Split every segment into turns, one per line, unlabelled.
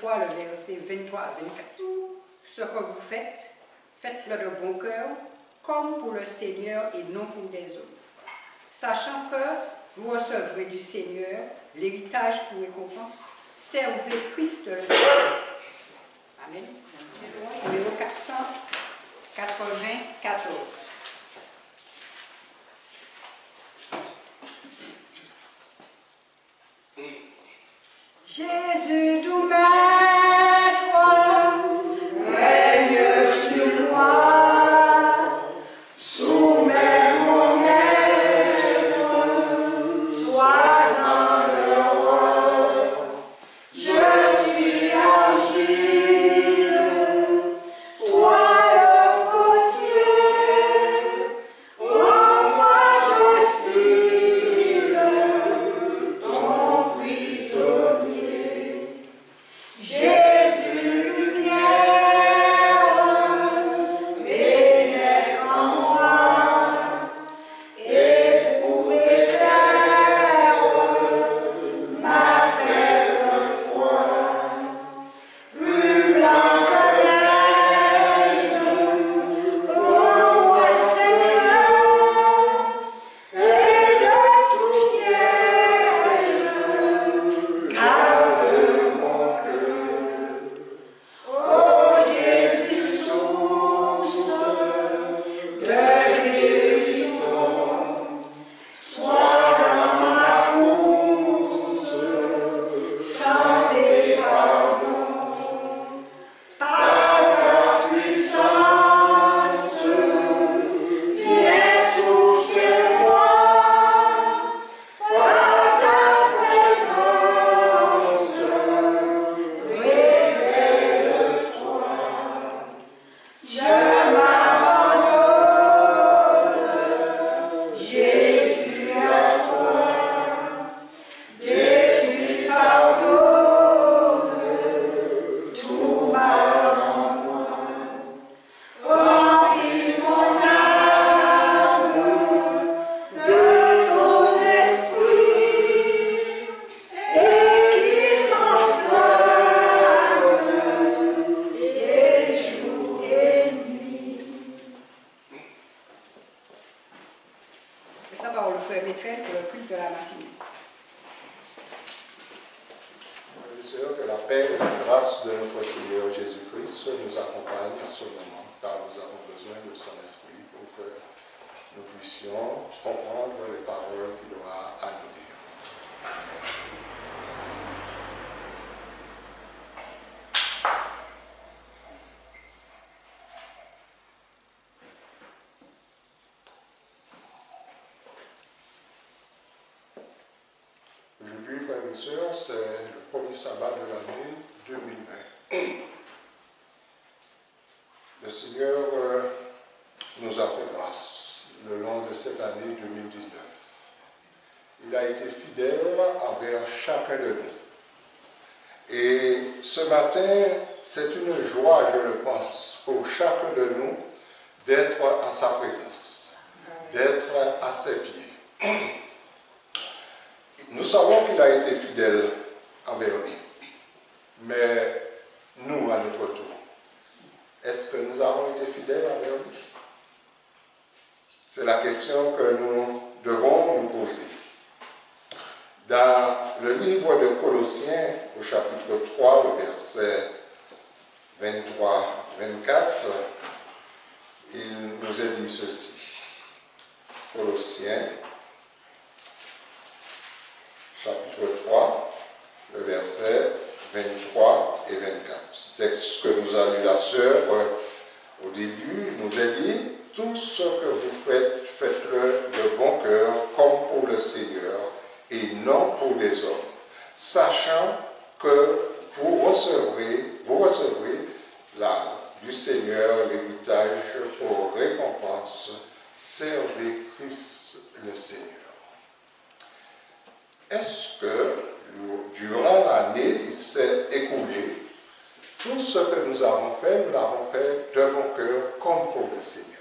3, le verset 23 à 24. Ce que vous faites, faites-le de bon cœur, comme pour le Seigneur et non pour des hommes, sachant que vous recevrez du Seigneur l'héritage pour récompense. Servez Christ le Seigneur. Amen. Numéro 494.
Jésus tout maître, règne sur moi, soumets mon être, sois en le roi. Je suis argile, toi le potier, rends-moi docile, ton prisonnier. Jésus, lumière, pénètre en moi, éprouve éclaire ma faible foi. Plus blanc que neige, rends-moi Seigneur, et de tout piège, garde mon cœur. Oh Jésus, source de guérison, sois dans ma course, santé, pardon, par ta puissance, viens soucier moi, par ta présence, révèle-toi. Je m'abandonne, Jésus, à toi, détruis, pardonne tout mal en moi. Remplis mon âme de ton esprit et qu'il m'enflamme et jour et nuit.
Et sa parole, frère Métraine, pour le culte de la matinée.
Frères et sœurs, que la paix et la grâce de notre Seigneur Jésus-Christ nous accompagne en ce moment, car nous avons besoin de son esprit pour que nous puissions comprendre les paroles qu'il aura à nous dire. Aujourd'hui, frères et sœurs, c'est le premier sabbat de l'année 2020. Le Seigneur nous a fait grâce le long de cette année 2019. Il a été fidèle envers chacun de nous. Et ce matin, c'est une joie, je le pense, pour chacun de nous d'être en sa présence, d'être à ses pieds. Nous savons qu'il a été fidèle envers nous, mais nous, à notre tour, est-ce que nous avons été fidèles envers lui? C'est la question que nous devons nous poser. Dans le livre de Colossiens, au chapitre 3, le verset 23-24, il nous est dit ceci. Colossiens, chapitre 3, le verset 23 et 24. Texte que nous a lu la sœur au début, nous a dit « Tout ce que vous faites, faites-le de bon cœur, comme pour le Seigneur, et non pour les hommes, sachant que vous recevrez là du Seigneur l'héritage pour récompense. Servez Christ le Seigneur. » Est-ce que durant l'année qui s'est écoulée, tout ce que nous l'avons fait de bon cœur comme pour le Seigneur?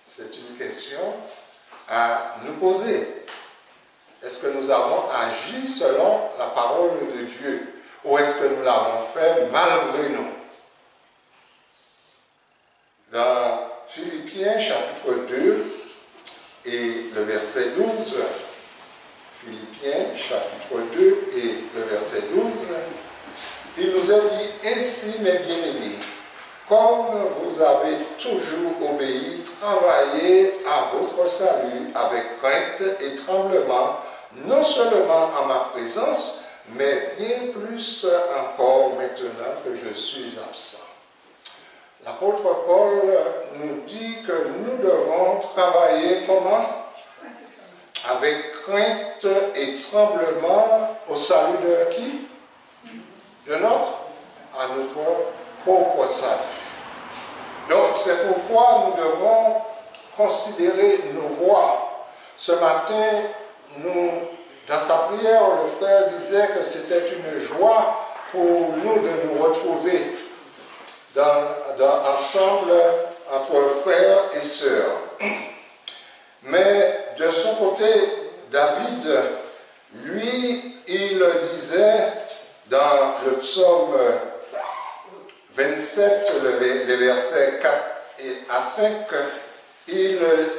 C'est une question à nous poser. Est-ce que nous avons agi selon la parole de Dieu? ou est-ce que nous l'avons fait malgré nous? Dans Philippiens chapitre 2 et le verset 12, Philippiens chapitre 2 et le verset 12, il nous est dit: ainsi, mes bien-aimés, comme vous avez toujours obéi, travaillez à votre salut avec crainte et tremblement, non seulement en ma présence, mais bien plus encore maintenant que je suis absent. L'apôtre Paul nous dit que nous devons travailler comment? Avec crainte et tremblement au salut de qui? De à notre propre salut. Donc c'est pourquoi nous devons considérer nos voies. Ce matin, dans sa prière, le frère disait que c'était une joie pour nous de nous retrouver ensemble entre frères et sœurs. Mais de son côté, David, lui, il disait dans le psaume 27, les versets 4 à 5, il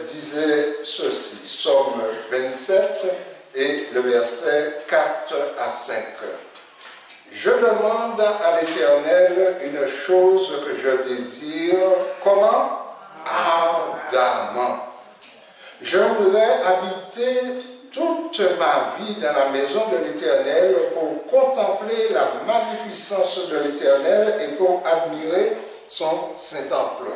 disait ceci, psaume 27 et le verset 4 à 5. Je demande à l'Éternel une chose que je désire, comment? Ardemment. Je voudrais habiter toute ma vie dans la maison de l'Éternel pour contempler la magnificence de l'Éternel et pour admirer son Saint-Temple.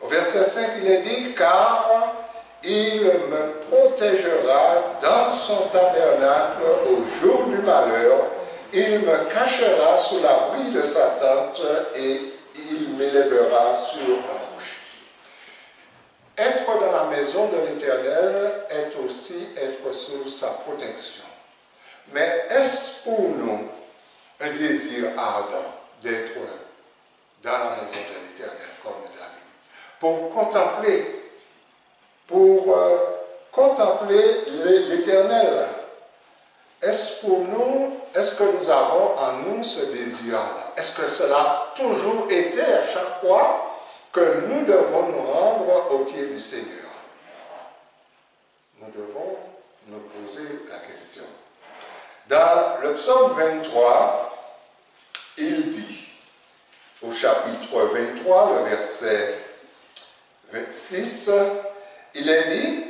Au verset 5, il est dit: car il me protégera dans son tabernacle au jour du malheur, il me cachera sous l'abri de sa tente et il m'élèvera sur un rocher. Être dans la maison de l'Éternel est aussi être sous sa protection. Mais est-ce pour nous un désir ardent d'être dans la maison de l'Éternel comme David? Pour contempler l'Éternel. Est-ce que nous avons en nous ce désir-là? Est-ce que cela a toujours été à chaque fois que nous devons nous rendre au pied du Seigneur? Nous devons nous poser la question. Dans le psaume 23, il dit, au chapitre 23, le verset 26, il est dit: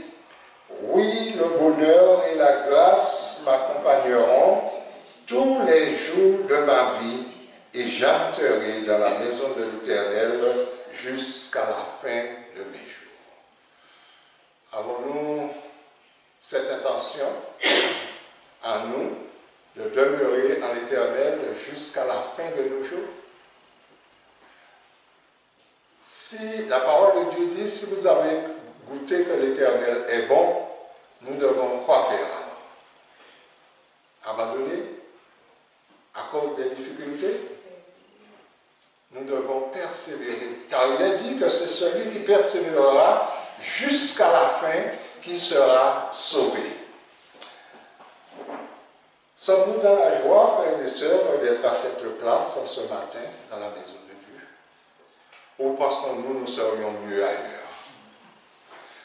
oui, le bonheur et la grâce m'accompagneront tous les jours de ma vie et j'habiterai dans la maison de l'Éternel jusqu'à la fin de mes jours. Avons-nous cette intention en nous de demeurer en l'Éternel jusqu'à la fin de nos jours? Si la parole de Dieu dit: si vous avez goûté que l'Éternel est bon, nous devons quoi faire alors? Abandonner à cause des difficultés? Nous devons persévérer, car il est dit que c'est celui qui persévérera jusqu'à la fin qui sera sauvé. Sommes-nous dans la joie, frères et sœurs, d'être à cette place ce matin dans la maison de Dieu? Ou pensons-nous nous serions mieux ailleurs?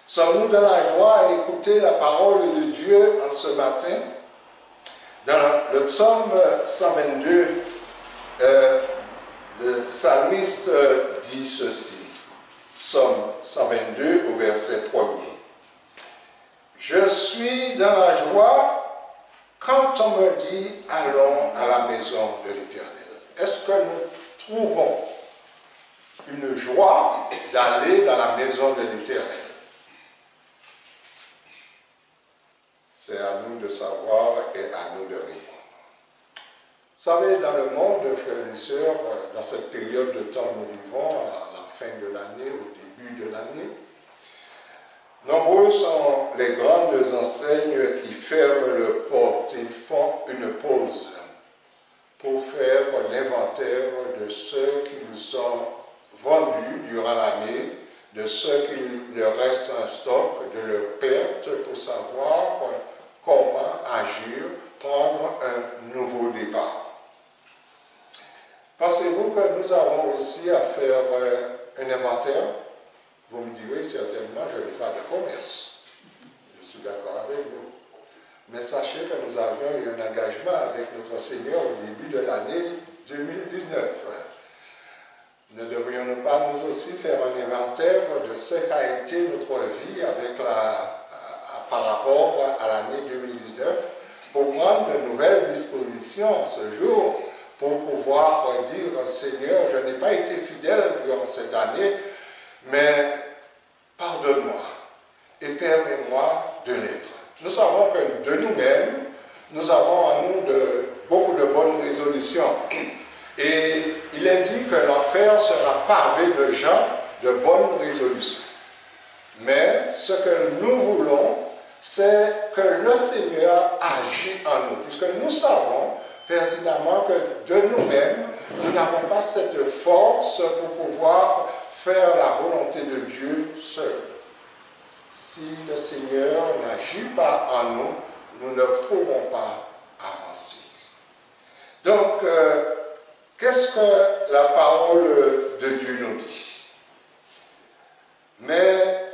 Sommes-nous dans la joie à écouter la parole de Dieu en ce matin? Dans le psaume 122, le psalmiste dit ceci, psaume 122 au verset 1er. Je suis dans la joie quand on me dit: allons à la maison de l'Éternel. Est-ce que nous trouvons une joie d'aller dans la maison de l'Éternel? C'est à nous de savoir et à nous de répondre. Vous savez, dans le monde, frères et sœurs, dans cette période de temps où nous vivons, à la fin de l'année, au début de l'année, nombreux sont les grandes enseignes qui ferment le porte. Ils font une pause pour faire l'inventaire de ceux qu'ils ont vendus durant l'année, de ceux qu'il leur reste un stock, de leurs pertes, pour savoir comment agir, prendre un nouveau départ. aussi à faire un inventaire. Vous me direz certainement, je n'ai pas de commerce. Je suis d'accord avec vous. Mais sachez que nous avions eu un engagement avec notre Seigneur au début de l'année 2019. Ne devrions-nous pas nous aussi faire un inventaire de ce qu'a été notre vie avec par rapport à l'année 2019 pour prendre de nouvelles dispositions ce jour pour pouvoir dire Seigneur, je n'ai pas été fidèle durant cette année, mais pardonne-moi et permets-moi de l'être. Nous savons que de nous-mêmes, nous avons en nous beaucoup de bonnes résolutions. Et il est dit que l'enfer sera pavé de gens de bonnes résolutions. Mais ce que nous voulons, c'est que le Seigneur agit en nous. Puisque nous savons pertinemment que de nous-mêmes, nous n'avons pas cette force pour pouvoir faire la volonté de Dieu seul. Si le Seigneur n'agit pas en nous, nous ne pourrons pas avancer. Donc, qu'est-ce que la parole de Dieu nous dit? Mais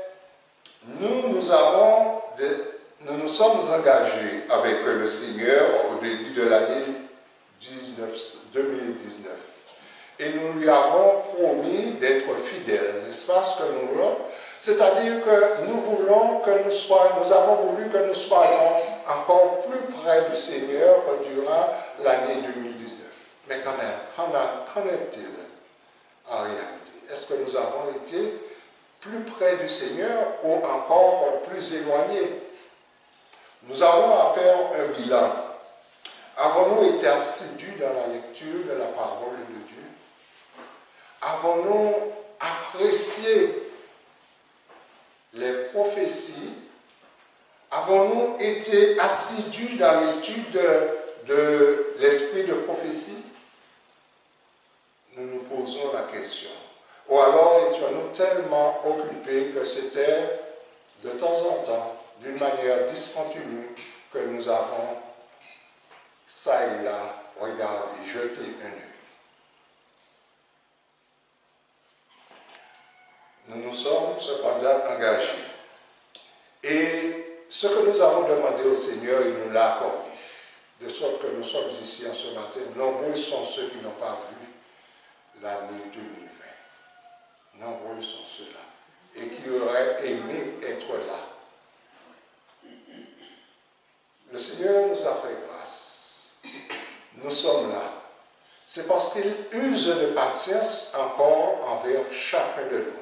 nous nous sommes engagés avec le Seigneur au début de l'année 2019. Et nous lui avons promis d'être fidèles, n'est-ce pas ce que nous voulons? C'est-à-dire que nous avons voulu que nous soyons encore plus près du Seigneur durant l'année 2019. Mais quand même, qu'en est-il en réalité? Est-ce que nous avons été plus près du Seigneur ou encore plus éloignés? Nous avons à faire un bilan. Avons-nous été assidus dans la lecture de la parole de Dieu? Avons-nous apprécié les prophéties? Avons-nous été assidus dans l'étude de l'esprit de prophétie? Nous nous posons la question. Ou alors étions-nous tellement occupés que c'était de temps en temps, d'une manière discontinue, que nous avons ça et là regardé, jeté un œil. Nous nous sommes cependant engagés. Et ce que nous avons demandé au Seigneur, il nous l'a accordé. De sorte que nous sommes ici en ce matin. Nombreux sont ceux qui n'ont pas vu l'année 2020. Nombreux sont ceux-là. Et qui auraient aimé être là. Le Seigneur nous a fait grâce. Nous sommes là. C'est parce qu'il use de patience encore envers chacun de nous.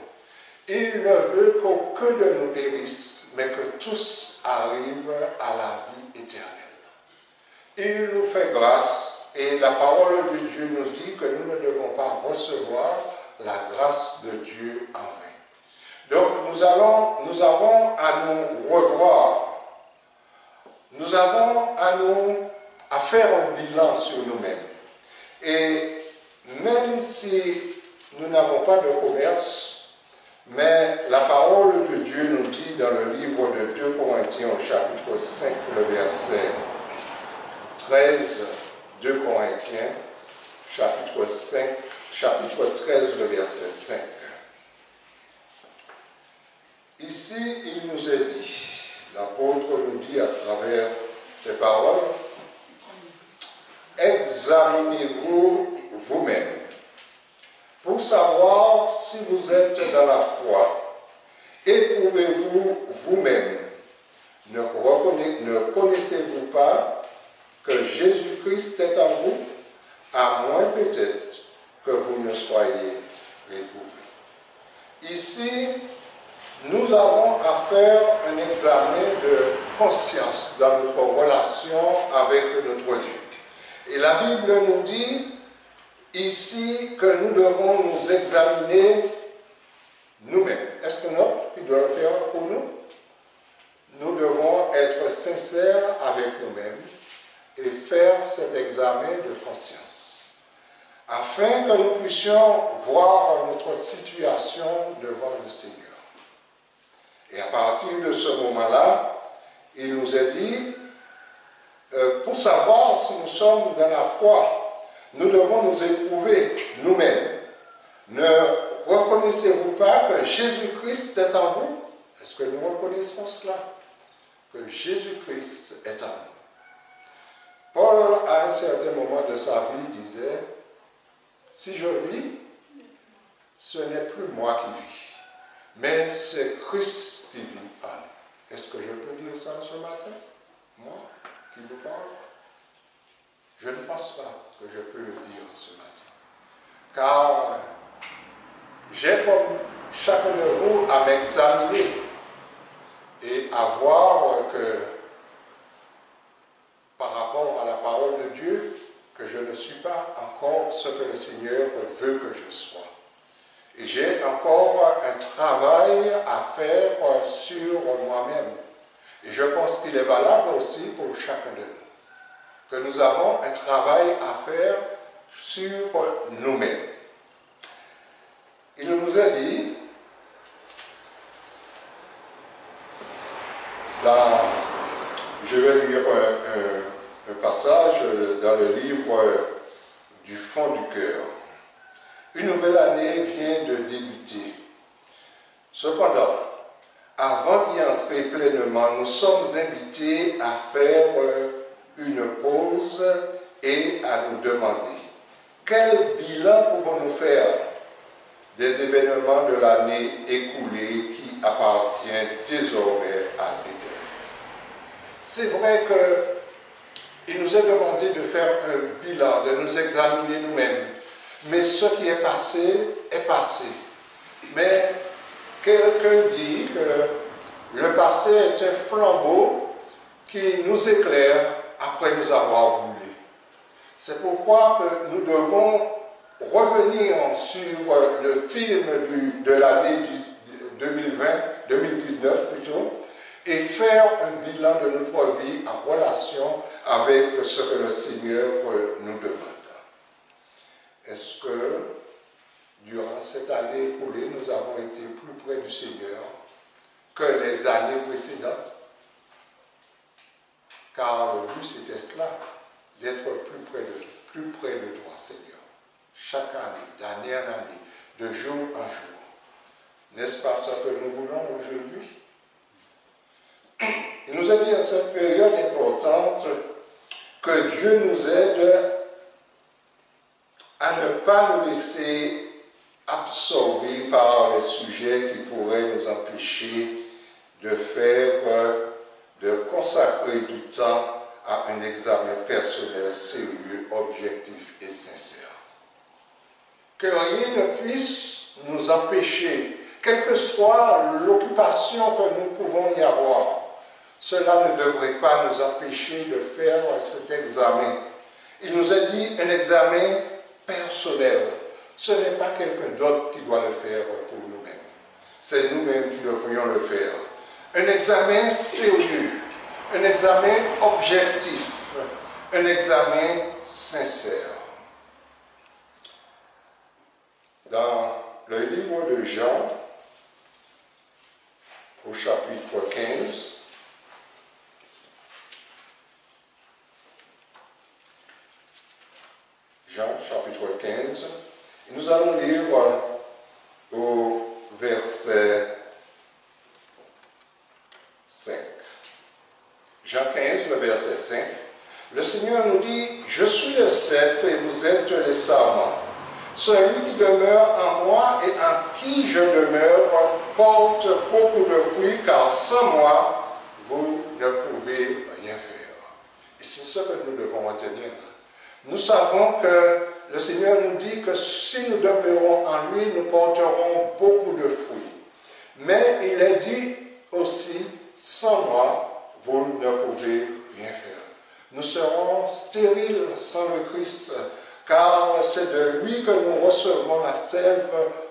Il ne veut qu'aucun de nous périsse, mais que tous arrivent à la vie éternelle. Il nous fait grâce et la parole de Dieu nous dit que nous ne devons pas recevoir la grâce de Dieu en vain. Donc nous avons à nous revoir. Nous avons à faire un bilan sur nous-mêmes. Et même si nous n'avons pas de commerce, mais la parole de Dieu nous dit dans le livre de 2 Corinthiens au chapitre 5, le verset 13, 2 Corinthiens, chapitre 13, le verset 5. Ici, il nous est dit, l'apôtre nous dit à travers ces paroles, examinez-vous vous-même pour savoir si vous êtes dans la foi. Éprouvez-vous vous-même. Ne connaissez-vous pas que Jésus-Christ est en vous, à moins peut-être que vous ne soyez réprouvés. Ici, nous avons à faire un examen de conscience dans notre relation avec notre Dieu. Et la Bible nous dit ici que nous devons nous examiner nous-mêmes. Est-ce que notre qui doit le faire pour nous? Nous devons être sincères avec nous-mêmes et faire cet examen de conscience, afin que nous puissions voir notre situation devant le Seigneur. Et à partir de ce moment-là, il nous est dit, pour savoir si nous sommes dans la foi, nous devons nous éprouver nous-mêmes. Ne reconnaissez-vous pas que Jésus-Christ est en vous? Est-ce que nous reconnaissons cela? Que Jésus-Christ est en nous. Paul, à un certain moment de sa vie, disait, si je vis, ce n'est plus moi qui vis, mais c'est Christ qui vit en nous. Est-ce que je peux dire ça ce matin? Moi, qui vous parle? Je ne pense pas que je peux le dire ce matin. Car j'ai comme chacun de vous à m'examiner et à voir que par rapport à la parole de Dieu, que je ne suis pas encore ce que le Seigneur veut que je sois. Et j'ai encore un travail à faire sur moi-même. Et je pense qu'il est valable aussi pour chacun de nous. Que nous avons un travail à faire sur nous-mêmes. Il nous a dit, je vais lire un passage dans le livre du fond du cœur. Une nouvelle année vient de débuter. Cependant, avant d'y entrer pleinement, nous sommes invités à faire une pause et à nous demander quel bilan pouvons-nous faire des événements de l'année écoulée qui appartient désormais à l'éternité. C'est vrai qu'il nous est demandé de faire un bilan, de nous examiner nous-mêmes. Mais ce qui est passé, est passé. Mais quelqu'un dit que le passé est un flambeau qui nous éclaire après nous avoir brûlés. C'est pourquoi que nous devons revenir sur le film de l'année 2019 plutôt, et faire un bilan de notre vie en relation avec ce que le Seigneur nous demande. Est-ce que durant cette année écoulée, nous avons été plus près du Seigneur que les années précédentes? Car le but c'était cela, d'être plus près de toi, Seigneur. Chaque année, d'année en année, de jour en jour. N'est-ce pas ce que nous voulons aujourd'hui? Il nous a dit à cette période importante que Dieu nous aide à ne pas nous laisser absorber par les sujets qui pourraient nous empêcher de consacrer du temps à un examen personnel sérieux, objectif et sincère. Que rien ne puisse nous empêcher, quelle que soit l'occupation que nous pouvons y avoir, cela ne devrait pas nous empêcher de faire cet examen. Il nous a dit un examen personnel. Ce n'est pas quelqu'un d'autre qui doit le faire pour nous-mêmes. C'est nous-mêmes qui devrions le faire. Un examen sérieux, un examen objectif, un examen sincère. Dans le livre de Jean, au chapitre 15, Jean, chapitre 15, nous allons lire au verset 5. Jean 15, le verset 5. Le Seigneur nous dit, « Je suis le cep et vous êtes les sarments. Celui qui demeure en moi et en qui je demeure porte beaucoup de fruits, car sans moi, vous ne pouvez rien faire. » Et c'est ce que nous devons retenir. Nous savons que le Seigneur nous dit que si nous demeurons en lui, nous porterons beaucoup de fruits. Mais il est dit aussi, sans moi, vous ne pouvez rien faire. Nous serons stériles sans le Christ, car c'est de lui que nous recevons la sève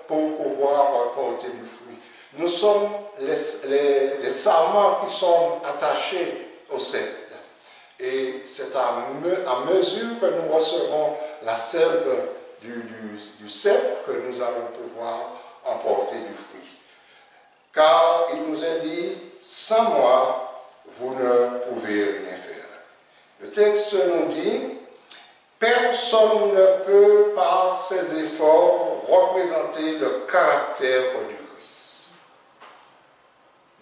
pour pouvoir porter du fruit. Nous sommes les sarments qui sont attachés au cep. Et c'est à mesure que nous recevons la sève du cep que nous allons pouvoir emporter du fruit. Car il nous est dit, sans moi, vous ne pouvez rien faire. Le texte nous dit, personne ne peut par ses efforts représenter le caractère du Christ.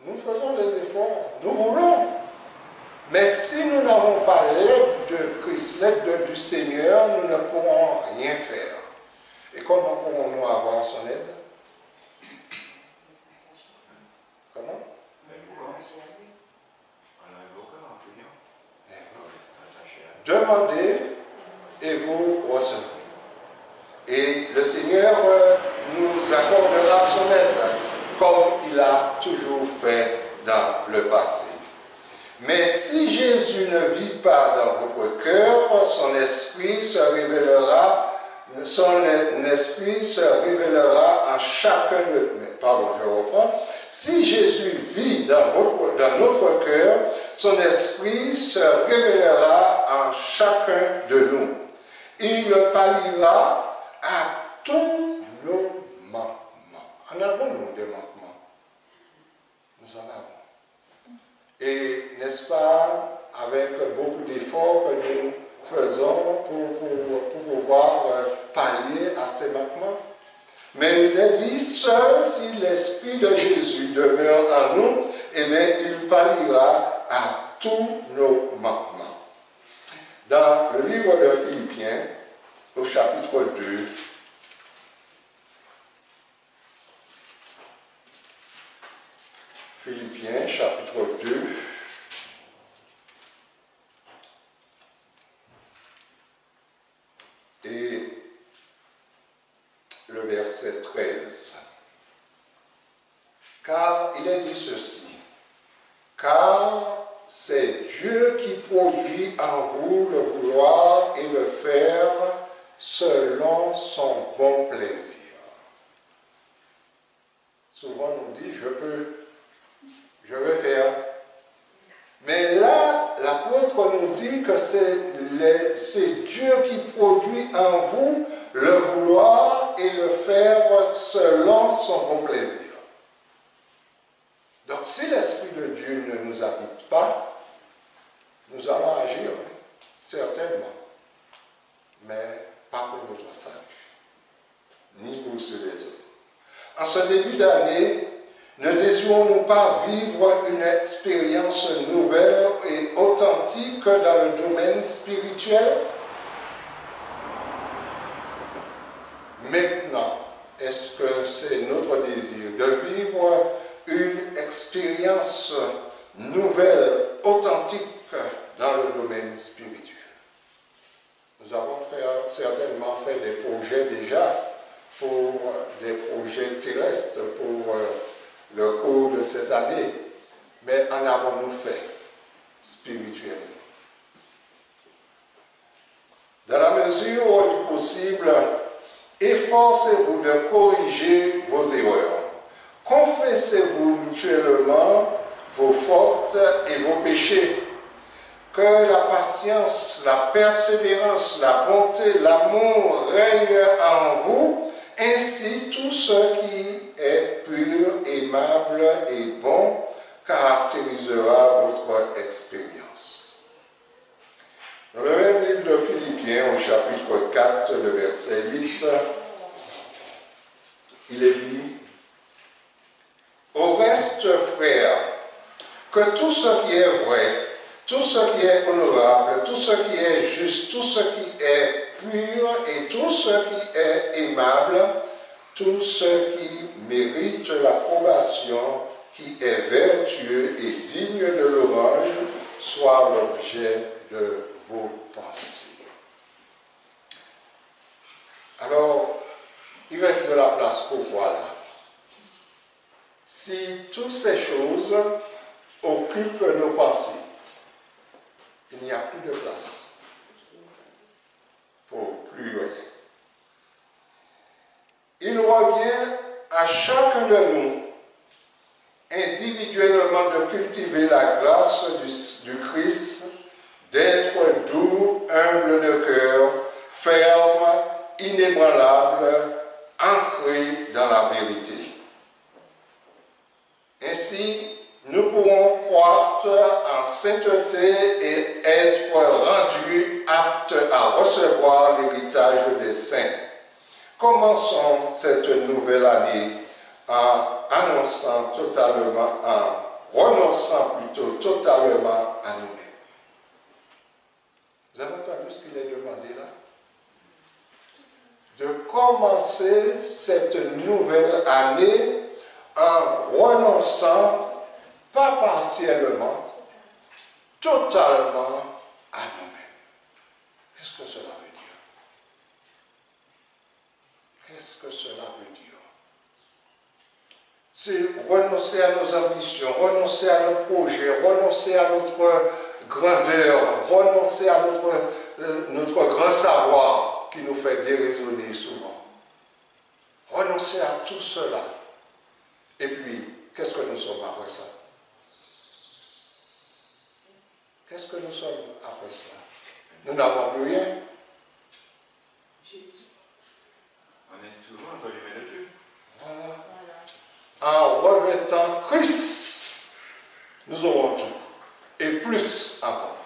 Nous faisons des efforts, nous voulons. Mais si nous n'avons pas l'aide de Christ, l'aide du Seigneur, nous ne pourrons rien faire. Et comment pourrons-nous avoir son aide? Comment? Demandez et vous recevrez. Et le Seigneur nous accordera son aide, comme il a toujours fait dans le passé. Mais si Jésus ne vit pas dans votre cœur, son esprit se révélera en chacun de nous. Pardon, je reprends. Si Jésus vit dans notre cœur, son esprit se révélera en chacun de nous. Il palliera à tous nos manquements. En avons-nous des manquements? Nous en avons. Et n'est-ce pas, avec beaucoup d'efforts que nous faisons pour pouvoir pallier à ces manquements? Mais il est dit, seul si l'Esprit de Jésus demeure en nous, eh bien, il palliera à tous nos manquements. Dans le livre de Philippiens, au chapitre 2, Philippiens, chapitre 2, et le verset 13. Car il est dit ceci, car c'est Dieu qui produit en vous le vouloir et le faire selon son bon plaisir. Souvent on dit, je veux faire. Mais là, l'apôtre nous dit que c'est Dieu qui produit en vous le vouloir et le faire selon son bon plaisir. Donc si l'Esprit de Dieu ne nous habite pas, nous allons agir, certainement, mais pas pour notre salut, ni pour ceux des autres. En ce début d'année, ne désirons-nous pas vivre une expérience nouvelle et authentique dans le domaine spirituel? Maintenant, est-ce que c'est notre désir de vivre une expérience nouvelle, authentique dans le domaine spirituel? Nous avons certainement fait des projets déjà pour des projets terrestres pour le cours de cette année, mais en avons-nous fait spirituellement? Dans la mesure du possible, efforcez-vous de corriger vos erreurs. Confessez-vous mutuellement vos fautes et vos péchés. Que la patience, la persévérance, la bonté, l'amour règnent en vous, ainsi tout ce qui est pur, aimable et bon caractérisera votre expérience. Dans le même livre de Philippiens, au chapitre 4, le verset 8, il est dit, au reste, frères, que tout ce qui est vrai, tout ce qui est honorable, tout ce qui est juste, tout ce qui est pur et tout ce qui est aimable, tout ce qui mérite l'approbation, qui est vertueux et digne de louange, soit l'objet de vos pensées. Alors, il reste de la place pour quoi là? Si toutes ces choses occupent nos pensées, il n'y a plus de place pour plus rien. Il revient à chacun de nous, individuellement, de cultiver la grâce du Christ, d'être doux, humble de cœur, ferme, inébranlable, ancré dans la vérité. Ainsi, nous pourrons croître en sainteté et être rendus aptes à recevoir l'héritage des saints. commençons cette nouvelle année en annonçant totalement, en renonçant plutôt totalement à nous-mêmes. Vous avez entendu ce qu'il est demandé là? De commencer cette nouvelle année en renonçant, pas partiellement, totalement à nous-mêmes. Qu'est-ce que cela veut dire? Qu'est-ce que cela veut dire? C'est renoncer à nos ambitions, renoncer à nos projets, renoncer à notre grandeur, renoncer à notre grand savoir qui nous fait déraisonner souvent. Renoncer à tout cela. Et puis, qu'est-ce que nous sommes après ça? Qu'est-ce que nous sommes après ça? Nous n'avons plus rien.
Un instrument entre les mains de Dieu.
Voilà. En revêtant Christ, nous aurons tout. Et plus encore.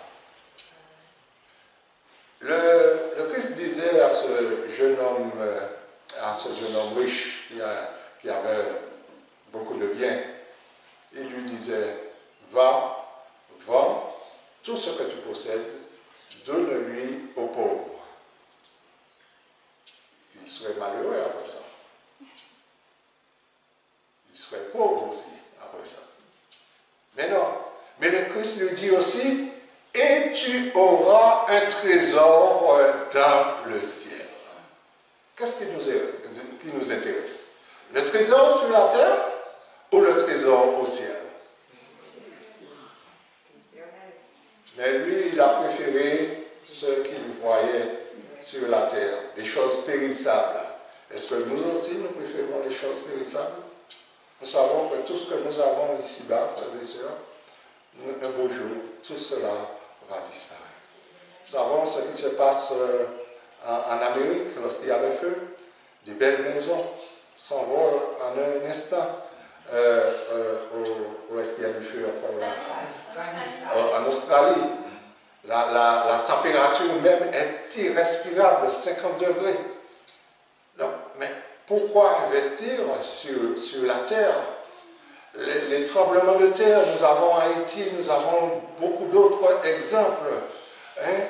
Le Christ disait à ce jeune homme riche qui avait beaucoup de biens, il lui disait, va, vends tout ce que tu possèdes, donne-lui aux pauvres. Il serait malheureux après ça. Il serait pauvre aussi après ça. Mais non. Mais le Christ lui dit aussi, et tu auras un trésor dans le ciel. Qu'est-ce qui nous intéresse? Le trésor sur la terre ou le trésor au ciel? Mais lui, il a préféré ce qu'il voyait sur la terre, des choses périssables. Est-ce que nous aussi, nous préférons les choses périssables? Nous savons que tout ce que nous avons ici-bas, frères et sœurs, un beau jour, tout cela va disparaître. Nous savons ce qui se passe en Amérique lorsqu'il y a le feu. Des belles maisons s'envolent en un instant. Où est-ce qu'il y a du feu encore là? En Australie. La température même est irrespirable, 50 degrés. Donc, mais pourquoi investir sur la terre? Les tremblements de terre, nous avons Haïti, nous avons beaucoup d'autres exemples. Hein?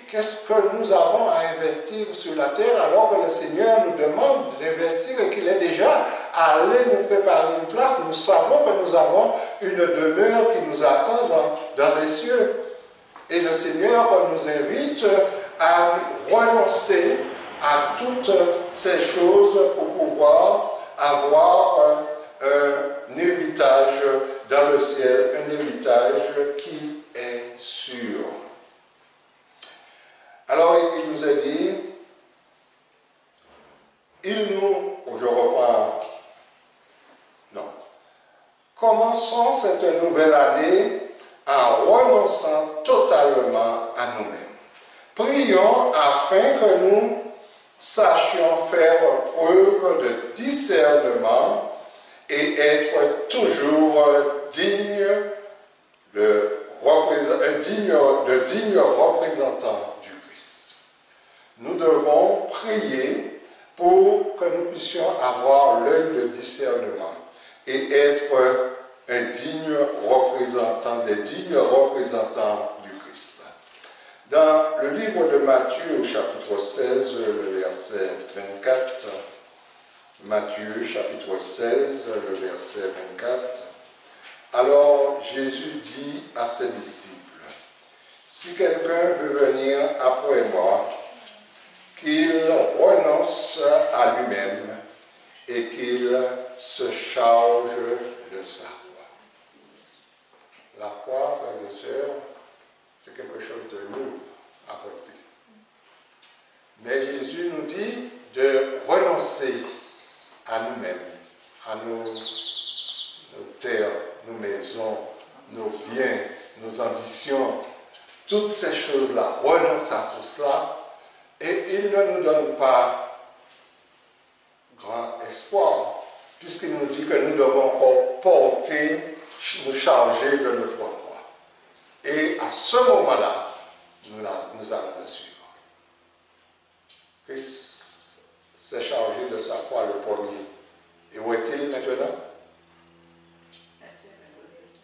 Qu'est-ce que nous avons à investir sur la terre alors que le Seigneur nous demande d'investir et qu'il est déjà allé nous préparer une place? Nous savons que nous avons une demeure qui nous attend dans les cieux. Et le Seigneur nous invite à renoncer à toutes ces choses pour pouvoir avoir un héritage dans le ciel, un héritage qui est sûr. Alors, il nous a dit, je reprends, non, commençons cette nouvelle année en renonçant totalement à nous-mêmes. Prions afin que nous sachions faire preuve de discernement et être toujours dignes représentants du Christ. Nous devons prier pour que nous puissions avoir l'œil de discernement et être un digne représentant, des dignes représentants du Christ. Dans le livre de Matthieu, au chapitre 16, le verset 24, Matthieu, chapitre 16, le verset 24, alors Jésus dit à ses disciples, « Si quelqu'un veut venir après moi, qu'il renonce à lui-même et qu'il se charge de sa croix. » La croix, frères et sœurs, c'est quelque chose de lourd à porter. Mais Jésus nous dit de renoncer à nous-mêmes, à nos terres, nos maisons, nos biens, nos ambitions, toutes ces choses-là, renonce à tout cela, et il ne nous donne pas grand espoir, puisqu'il nous dit que nous devons encore porter, nous charger de notre croix. Et à ce moment-là, nous allons le suivre. Christ s'est chargé de sa croix le premier. Et où est-il maintenant?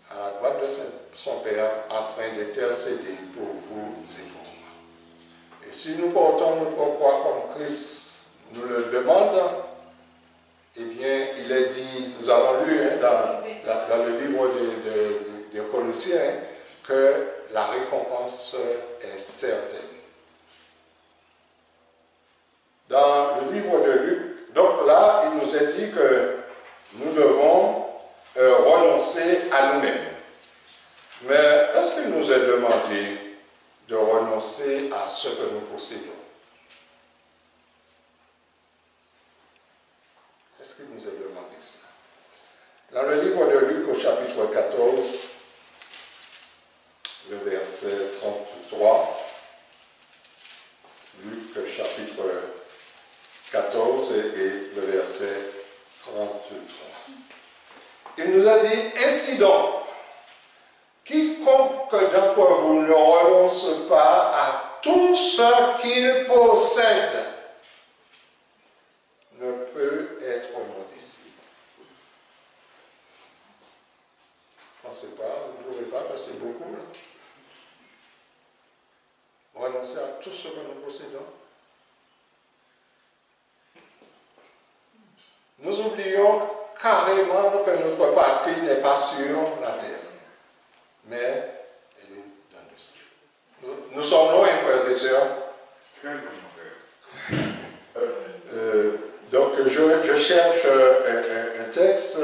À la droite de son Père, en train d'intercéder pour vous et pour moi. Et si nous portons notre croix comme Christ nous le demande, eh bien, il est dit, nous avons lu dans le livre des Colossiens, que la récompense est certaine. Dans le livre de Luc, donc là, il nous est dit que nous devons renoncer à nous-mêmes. Mais est-ce qu'il nous est demandé de renoncer à ce que nous possédons? Est-ce qu'il nous est demandé ça? Dans le livre de Luc, au chapitre 14, le verset 33, Luc chapitre 14 et le verset 33. Il nous a dit, ainsi donc, quiconque d'entre vous ne renonce pas à tout ce qu'il possède ne peut être mon disciple. Pensez pas, vous ne trouvez pas que c'est beaucoup là? Renoncer à tout ce que nous possédons. Nous oublions carrément que notre patrie n'est pas sur la terre, mais elle est dans le ciel. Nous sommes loin, frères et sœurs.
Très bon, frère.
Donc je cherche un texte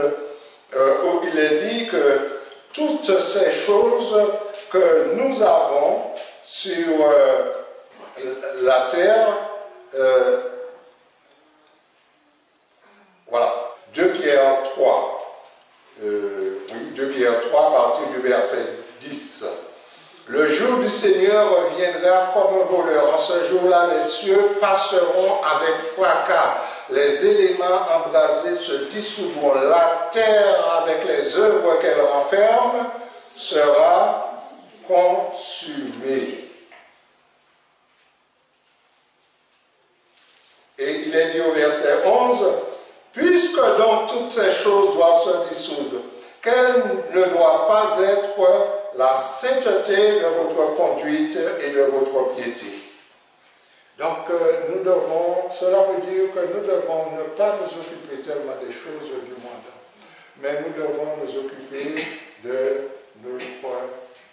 où il est dit que toutes ces choses que nous avons sur la terre, voilà, 2 Pierre 3, oui, 2 Pierre 3 à partir du verset 10. Le jour du Seigneur reviendra comme un voleur. En ce jour-là, les cieux passeront avec fracas. Les éléments embrasés se dissoudront. La terre, avec les œuvres qu'elle renferme, sera consumée. Et il est dit au verset 11, « Puisque donc toutes ces choses doivent se dissoudre, quelle ne doit pas être la sainteté de votre conduite et de votre piété. » Donc nous devons, cela veut dire que nous devons ne pas nous occuper tellement des choses du monde, mais nous devons nous occuper de notre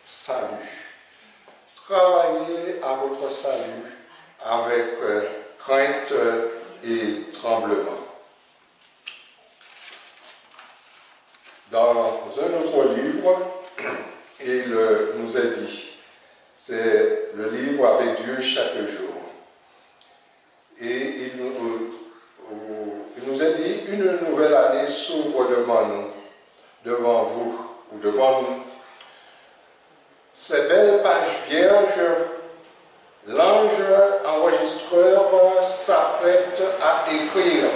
salut. Travaillez à votre salut avec crainte et tremblement. Dans un autre livre, il nous est dit, c'est le livre Avec Dieu chaque jour. Et il nous est dit, une nouvelle année s'ouvre devant nous, devant vous, ou devant nous. Ces belles pages vierges, l'ange enregistreur s'apprête à écrire.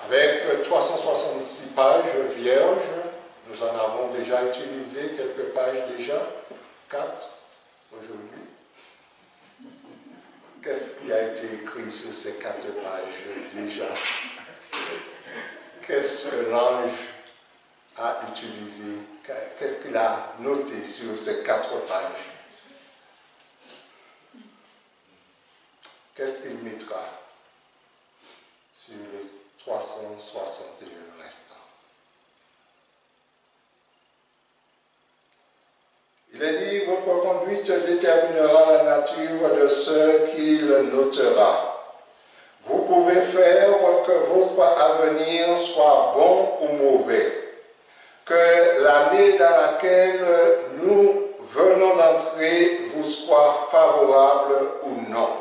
Avec 366 pages vierges, nous en avons déjà utilisé quelques pages déjà, 4 aujourd'hui. Qu'est-ce qui a été écrit sur ces 4 pages déjà? Qu'est-ce que l'ange a utilisé? Qu'est-ce qu'il a noté sur ces 4 pages? Qu'est-ce qu'il mettra sur les 361 restants? Il est dit, votre conduite déterminera la nature de ce qu'il notera. Vous pouvez faire que votre avenir soit bon ou mauvais, que l'année dans laquelle nous venons d'entrer vous soit favorable ou non.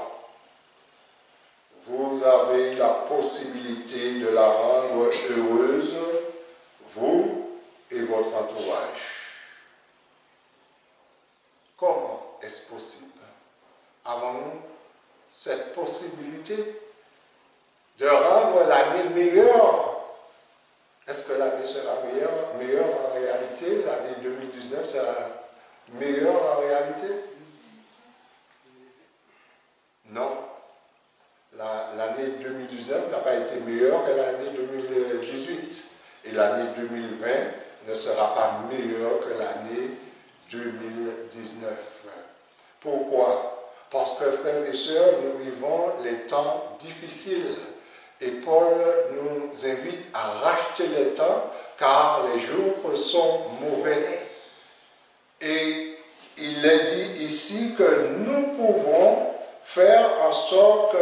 Vous avez la possibilité de la rendre heureuse, vous et votre entourage. Comment est-ce possible? Avons-nous cette possibilité de rendre l'année meilleure? Est-ce que l'année sera meilleure en réalité? L'année 2019 sera meilleure en réalité? Non. L'année 2019 n'a pas été meilleure que l'année 2018. Et l'année 2020 ne sera pas meilleure que l'année 2019. Pourquoi? Parce que, frères et sœurs, nous vivons les temps difficiles. Et Paul nous invite à racheter le temps, car les jours sont mauvais. Et il est dit ici que nous pouvons faire en sorte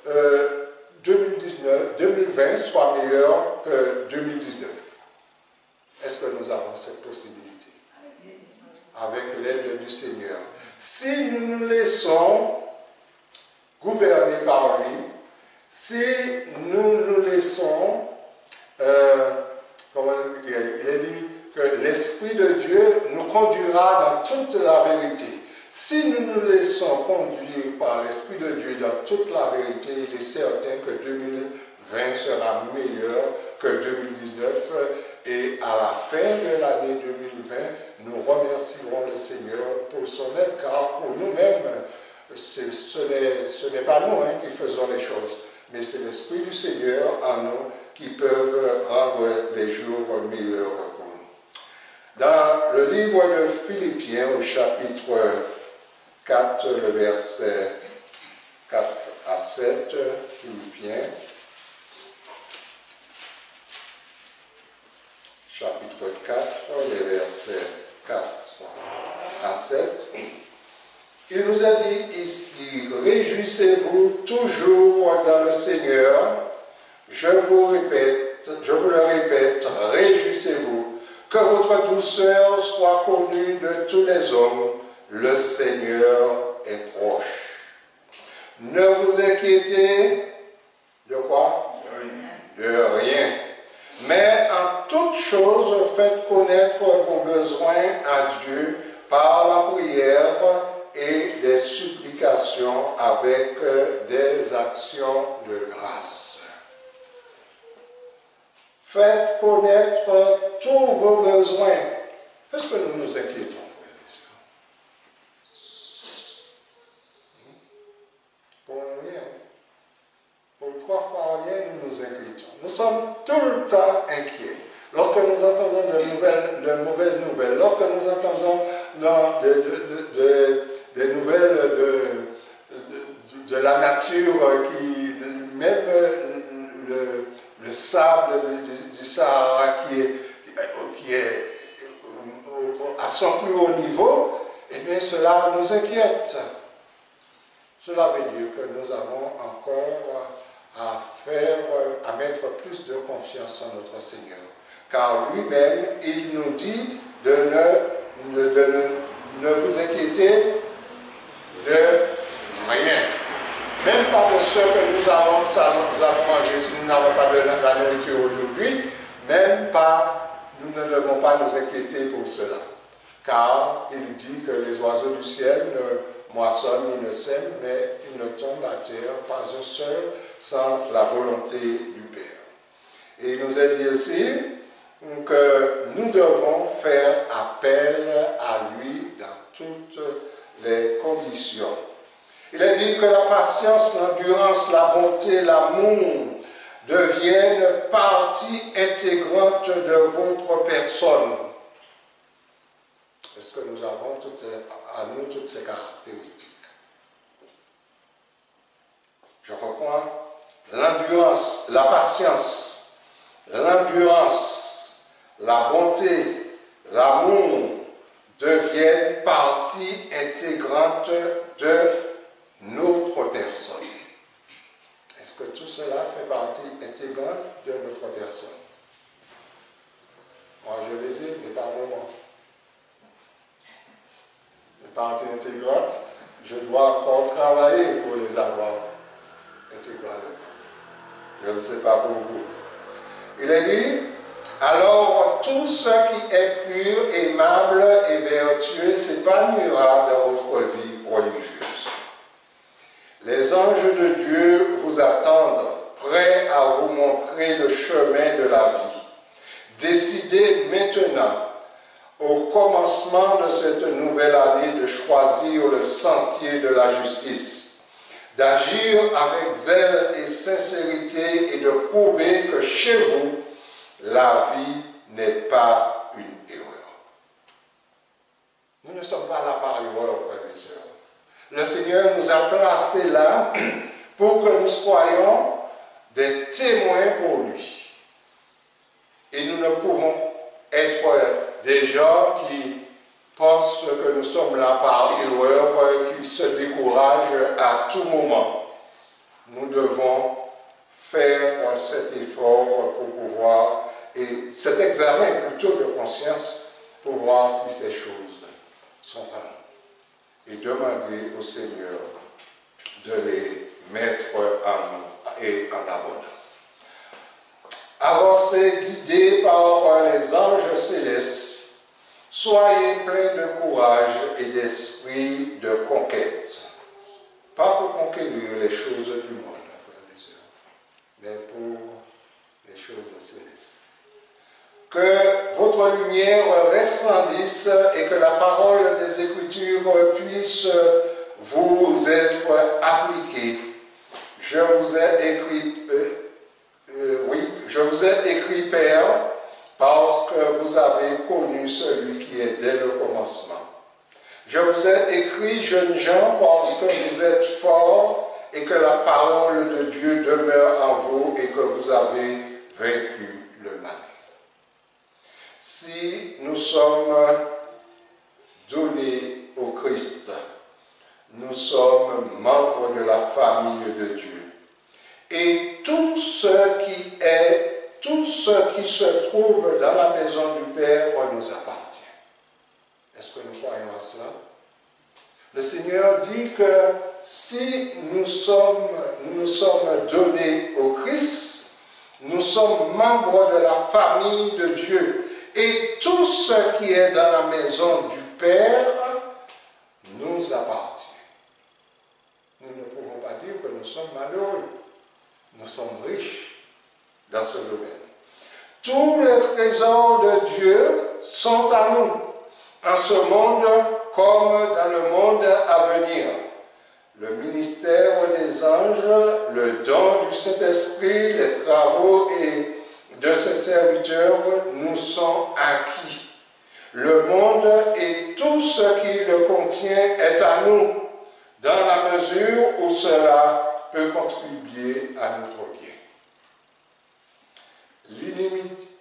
que 2020 soit meilleur que 2019. Est-ce que nous avons cette possibilité? Avec l'aide du Seigneur. Si nous nous laissons gouverner par lui, si nous nous laissons, comment dire, il est dit que l'Esprit de Dieu nous conduira dans toute la vérité. Si nous nous laissons conduire par l'Esprit de Dieu dans toute la vérité, il est certain que 2020 sera meilleur que 2019 et à la fin de l'année 2020, nous remercierons le Seigneur pour son aide, car pour nous-mêmes, ce n'est pas nous qui faisons les choses, mais c'est l'Esprit du Seigneur en nous qui peuvent rendre les jours meilleurs pour nous. Dans le livre de Philippiens, au chapitre 4, le verset 4 à 7, Philippiens, chapitre 4, les versets 4 à 7, il nous a dit ici, « Réjouissez-vous toujours dans le Seigneur. Je vous le répète, réjouissez-vous. Que votre douceur soit connue de tous les hommes. Le Seigneur est proche. Ne vous inquiétez de quoi? De rien. Mais en toute chose, faites connaître vos besoins à Dieu par la prière et des supplications avec des actions de grâce. Faites connaître tous vos besoins. Est-ce que nous nous inquiétons, frères et sœurs? Pour rien. Pour 3 fois rien, nous nous inquiétons. Nous sommes tout le temps inquiets. Lorsque nous entendons de mauvaises nouvelles, lorsque nous entendons des nouvelles de la nature, même le sable du Sahara qui est à son plus haut niveau, eh bien cela nous inquiète. Cela veut dire que nous avons encore à mettre plus de confiance en notre Seigneur. Car lui-même, il nous dit de ne vous inquiéter de rien. Même pas de ce que nous allons manger si nous n'avons pas de la nourriture aujourd'hui, même pas, nous ne devons pas nous inquiéter pour cela. Car il dit que les oiseaux du ciel ne moissonnent ni ne sèment, mais ils ne tombent à terre, pas un seul, sans la volonté du Père. Et il nous a dit aussi que nous devons faire appel à lui dans toutes les conditions. Il a dit que la patience, l'endurance, la bonté, l'amour deviennent partie intégrante de votre personne. Est-ce que nous avons toutes ces caractéristiques? Je reprends. L'endurance, la patience, l'endurance, la bonté, l'amour deviennent partie intégrante de notre personne. Est-ce que tout cela fait partie intégrante de notre personne? Moi, je les ai, mais pas vraiment. Les parties intégrantes, je dois encore travailler pour les avoir intégralement. Je ne sais pas pour vous. Il est dit, alors tout ce qui est pur, aimable et vertueux s'épanouira dans votre vie religieuse. Les anges de Dieu vous attendent, prêts à vous montrer le chemin de la vie. Décidez maintenant, au commencement de cette nouvelle année, de choisir le sentier de la justice. d'agir avec zèle et sincérité et de prouver que chez vous, la vie n'est pas une erreur. Nous ne sommes pas là par erreur, frères et sœurs. Le Seigneur nous a placés là pour que nous soyons des témoins pour lui. Et nous ne pouvons être des gens qui pensent que nous sommes là par erreur, qui se découragent à tout moment. Nous devons faire cet effort pour pouvoir, et cet examen plutôt de conscience, pour voir si ces choses sont à nous. Et demander au Seigneur de les mettre en nous et en abondance. Avancez guidés par les anges célestes, soyez pleins de courage et d'esprit de conquête. Pas pour conquérir les choses du monde, frères et sœurs, mais pour les choses célestes. Que votre lumière resplendisse et que la parole des Écritures puisse vous être appliquée. Je vous ai écrit, Père, parce que vous avez connu celui qui est dès le commencement. Je vous ai écrit, jeunes gens, parce que vous êtes forts et que la parole de Dieu demeure en vous et que vous avez vaincu le mal. Si nous sommes donnés au Christ, nous sommes membres de la famille de Dieu. Et tout ce qui se trouve dans la maison du Père nous appartient. Est-ce que nous croyons à cela? Le Seigneur dit que si nous sommes donnés au Christ, nous sommes membres de la famille de Dieu. Et tout ce qui est dans la maison du Père nous appartient. Nous ne pouvons pas dire que nous sommes malheureux. Nous sommes riches dans ce domaine. Tous les trésors de Dieu sont à nous, en ce monde comme dans le monde à venir. Le ministère des anges, le don du Saint-Esprit, les travaux de ses serviteurs nous sont acquis. Le monde et tout ce qui le contient est à nous, dans la mesure où cela peut contribuer à notre bien.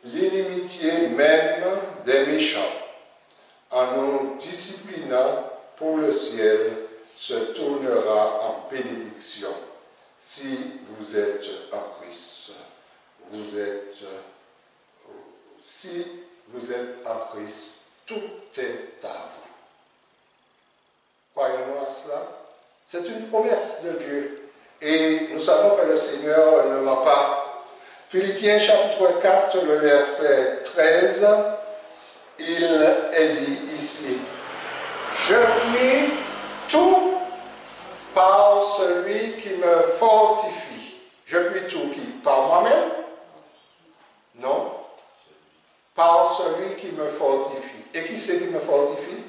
L'inimitié même des méchants, en nous disciplinant pour le ciel, se tournera en bénédiction si vous êtes en Christ. Si vous êtes en Christ, tout est à vous. Croyons-nous à cela? C'est une promesse de Dieu. Et nous savons que le Seigneur ne ment pas. Philippiens chapitre 4, le verset 13, il est dit ici, « Je puis tout par celui qui me fortifie. » Je puis tout qui? Par moi-même? Non. Par celui qui me fortifie. Et qui c'est qui me fortifie?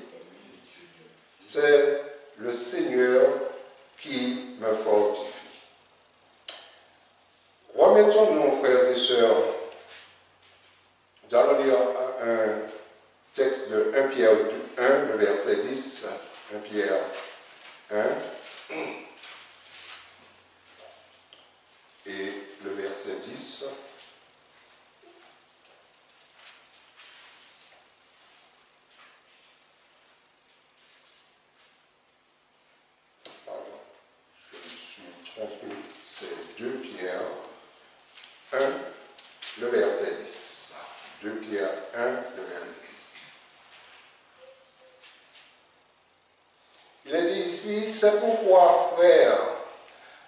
C'est le Seigneur qui me fortifie. Remettons-nous, frères et sœurs, nous allons lire un texte de 1 Pierre 1, le verset 10, 1 Pierre 1, et le verset 10. Pardon, je me suis trompé, c'est 2 Pierre 1, le verset 10. 2 Pierre 1, le verset 10. Il est dit ici, c'est pourquoi, frères,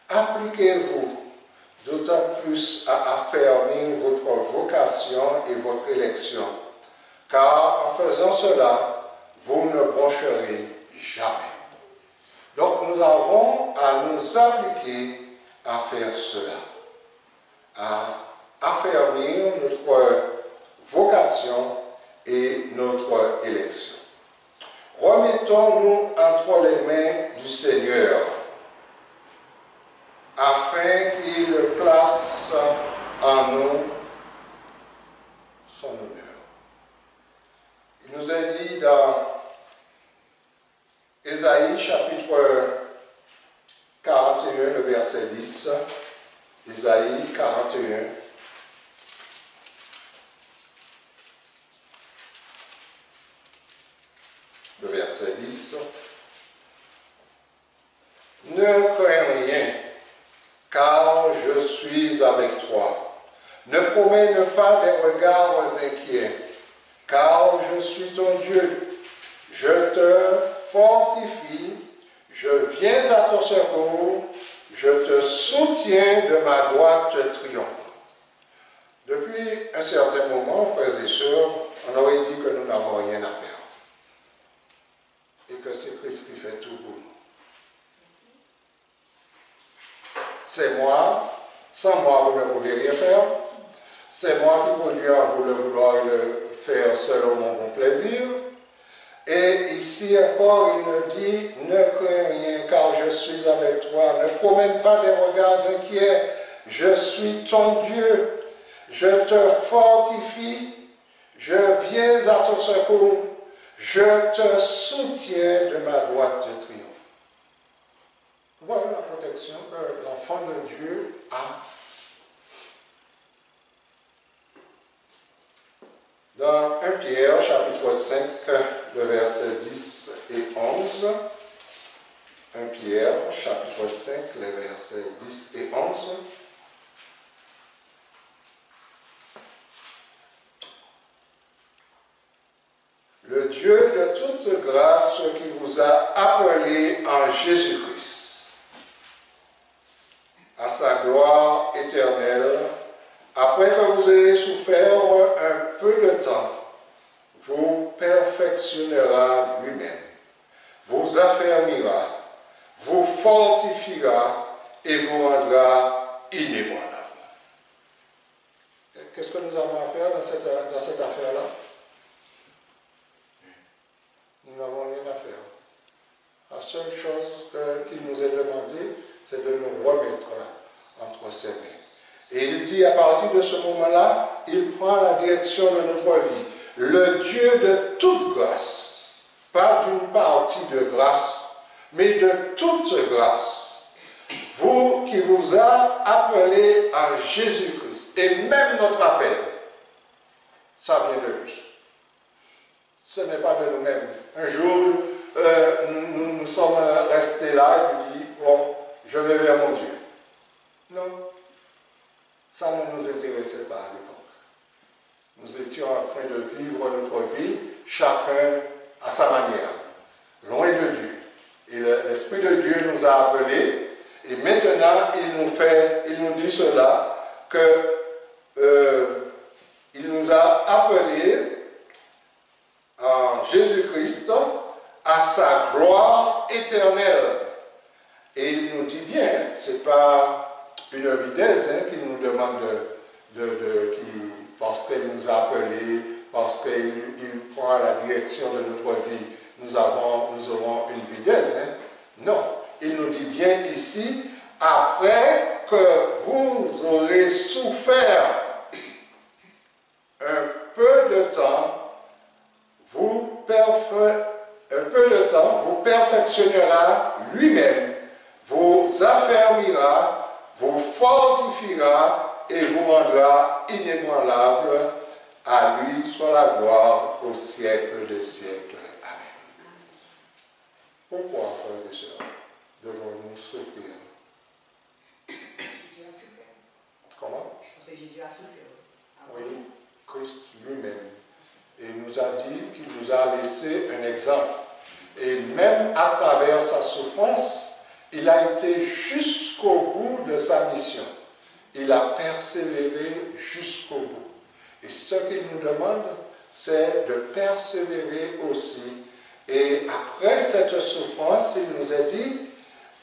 appliquez-vous d'autant plus à affermir votre vocation et votre élection, car en faisant cela, vous ne broncherez jamais. Donc nous avons à nous appliquer à faire cela, à affermir notre vocation et notre élection. Remettons-nous entre les mains du Seigneur. ai dit dans Ésaïe chapitre 41, le verset 10. Ésaïe 41. Le verset 10. Ne crains rien, car je suis avec toi. Ne promène pas des regards inquiets, car je suis ton Dieu. Je te fortifie, je viens à ton secours, je te soutiens de ma droite triomphante. Depuis un certain moment, frères et sœurs, on aurait dit que nous n'avons rien à faire. Et que c'est Christ qui fait tout pour nous. C'est moi, sans moi vous ne pouvez rien faire. C'est moi qui conduis à vous de vouloir le faire selon mon bon plaisir. Et ici encore, il me dit, ne crains rien car je suis avec toi. Ne promène pas des regards inquiets. Je suis ton Dieu. Je te fortifie. Je viens à ton secours. Je te soutiens de ma droite triomphante. Voilà la protection que l'enfant de Dieu a. Dans 1 Pierre, chapitre 5, le verset 10 et 11. 1 Pierre, chapitre 5, les versets 10 et 11. Le Dieu de toute grâce qui vous a appelé en Jésus-Christ à sa gloire éternelle, après que vous ayez souffert un peu de temps, vous perfectionnera lui-même, vous affermira, vous fortifiera et vous rendra inébranlable. Qu'est-ce que nous avons à faire dans cette affaire-là? Nous n'avons rien à faire. La seule chose qui nous est demandée, c'est de nous remettre entre ses mains. Et il dit, à partir de ce moment-là, il prend la direction de notre vie. Le Dieu de toute grâce, pas d'une partie de grâce, mais de toute grâce, vous qui vous a appelé en Jésus-Christ, et même notre appel, ça vient de lui. Ce n'est pas de nous-mêmes. Un jour, nous sommes restés là, et il dit, bon, je vais vers mon Dieu. Non. Ça ne nous intéressait pas à l'époque. Nous étions en train de vivre notre vie, chacun à sa manière, loin de Dieu. Et l'Esprit de Dieu nous a appelés, et maintenant il nous dit cela, il nous a appelés en Jésus-Christ à sa gloire éternelle. Et il nous dit bien, ce n'est pas une videsse qui nous demande parce qu'il nous a appelés, parce qu'il prend la direction de notre vie, nous aurons une videsse. Non, il nous dit bien ici, après que vous aurez souffert un peu de temps, vous perfectionnera lui-même, vous affermira, vous fortifiera et vous rendra inébranlable. À lui soit la gloire au siècle des siècles. Amen. Pourquoi, frères et sœurs, devons-nous souffrir?
Jésus a souffert.
Comment?
Parce que Jésus a souffert.
Oui, Christ lui-même. Et il nous a dit qu'il nous a laissé un exemple. Et même à travers sa souffrance, il a été jusqu'au bout de sa mission. Il a persévéré jusqu'au bout. Et ce qu'il nous demande, c'est de persévérer aussi. Et après cette souffrance, il nous a dit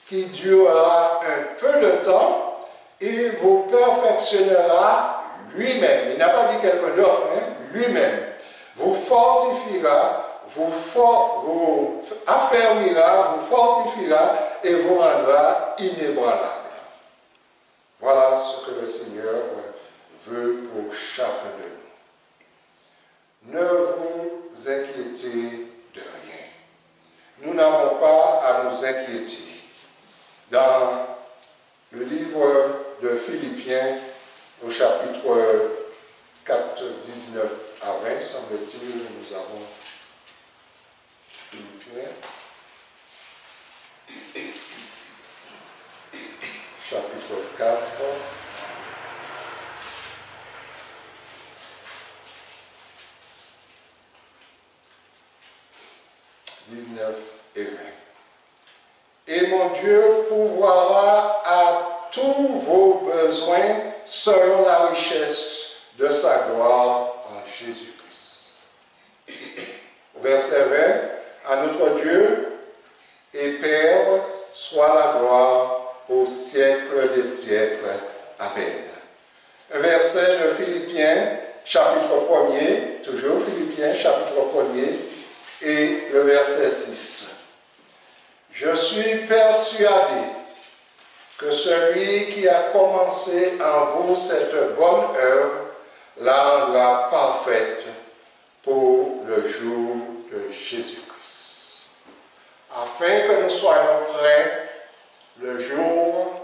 qu'il durera un peu de temps, il vous perfectionnera lui-même. Il n'a pas dit quelqu'un d'autre, lui-même. Vous fortifiera, vous affermira, vous fortifiera et vous rendra inébranlable. Voilà ce que le Seigneur veut pour chacun de nous. Ne vous inquiétez douter de rien. Nous n'avons pas à nous inquiéter. Dans le livre de Philippiens, au chapitre 4, 19 à 20, semble-t-il, nous avons Philippiens, chapitre 4, et 20. Et mon Dieu pourvoira à tous vos besoins selon la richesse de sa gloire en Jésus-Christ. Au verset 20, à notre Dieu et Père soit la gloire au siècle des siècles. Amen. Un verset de Philippiens, chapitre 1er, toujours Philippiens, chapitre 1er, et le verset 6. Je suis persuadé que celui qui a commencé en vous cette bonne œuvre la rendra parfaite pour le jour de Jésus-Christ. Afin que nous soyons prêts le jour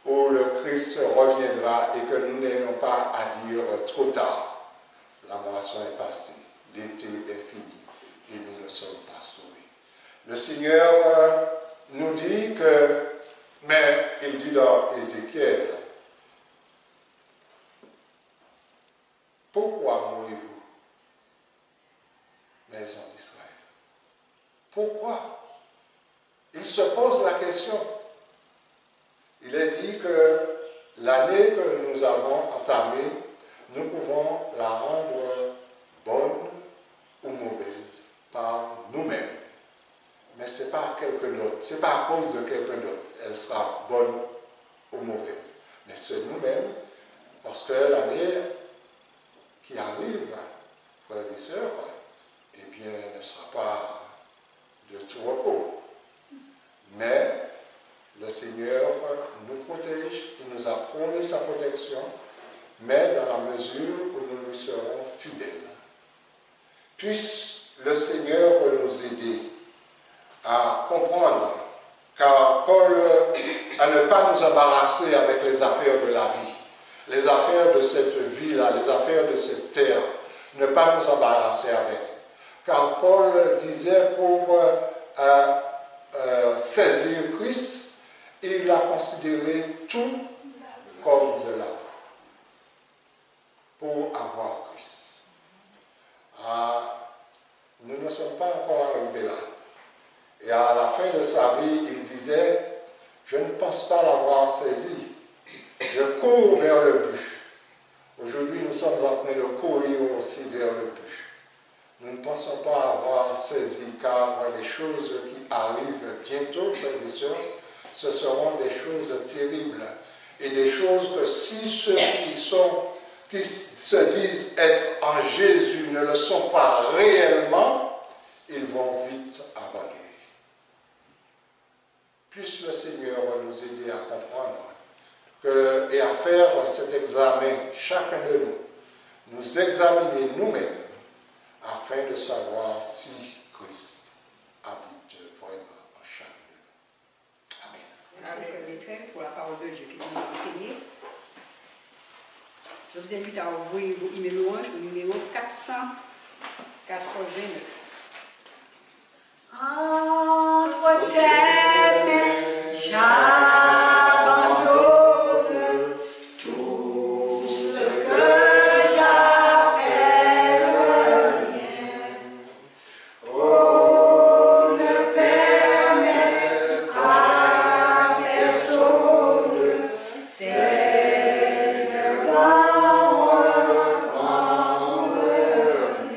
où le Christ reviendra et que nous n'ayons pas à dire trop tard. La moisson est passée, l'été est fini et nous ne sommes pas sauvés. Le Seigneur nous dit que, mais il dit dans Ézéchiel, pourquoi mourrez-vous, maison d'Israël? Pourquoi? Il se pose la question. Il est dit que l'année que nous avons entamée, nous pouvons la rendre bonne ou mauvaise par nous-mêmes. Mais ce n'est pas quelqu'un d'autre, ce n'est pas à cause de quelqu'un d'autre. Elle sera bonne ou mauvaise. Mais c'est nous-mêmes, parce que l'année qui arrive, frères et sœurs, eh bien, ne sera pas de tout repos. Mais le Seigneur nous protège, il nous a promis sa protection, mais dans la mesure où nous lui serons fidèles. Puisse le Seigneur nous aider à comprendre, car Paul, à ne pas nous embarrasser avec les affaires de la vie, les affaires de cette vie-là, les affaires de cette terre, ne pas nous embarrasser avec. Car Paul disait pour saisir Christ, il a considéré tout comme de l'argent pour avoir Christ. Nous ne sommes pas encore arrivés là. Et à la fin de sa vie, il disait, je ne pense pas l'avoir saisi. Je cours vers le but. Aujourd'hui, nous sommes en train de courir aussi vers le but. Nous ne pensons pas avoir saisi, car les choses qui arrivent bientôt, frères et sœurs, ce seront des choses terribles. Et des choses que si ceux qui se disent être en Jésus ne le sont pas réellement, ils vont vite abandonner. Puisse le Seigneur nous aider à comprendre et à faire cet examen, chacun de nous examiner nous-mêmes, afin de savoir si Christ habite vraiment en chacun de nous. Amen.
Avec les traits pour la parole de Dieu qui nous a enseigné. Je vous invite à envoyer vos emails louanges au numéro 489.
Entre tes mains, j'abandonne tout ce que j'appelle mien. Oh, ne permets à personne, Seigneur, dans mon rien.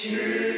sur